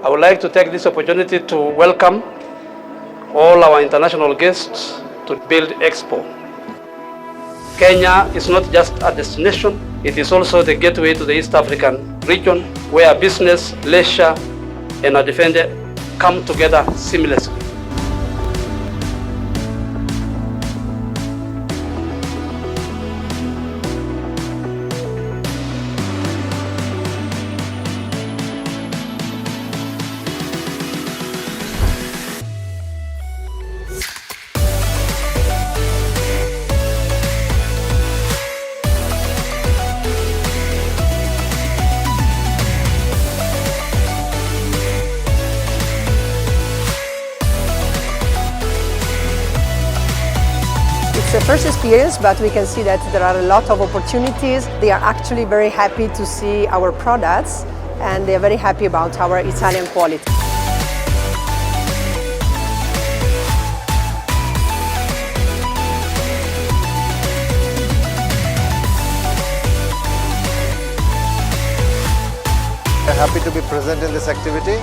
I would like to take this opportunity to welcome all our international guests to BUILDEXPO. Kenya is not just a destination, it is also the gateway to the East African region where business, leisure, and defense come together seamlessly. It's the first experience, but we can see that there are a lot of opportunities. They are actually very happy to see our products, and they are very happy about our Italian quality. We're happy to be present in this activity.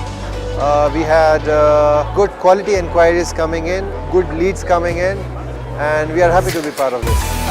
We had good quality inquiries coming in, good leads coming in, and we are happy to be part of this.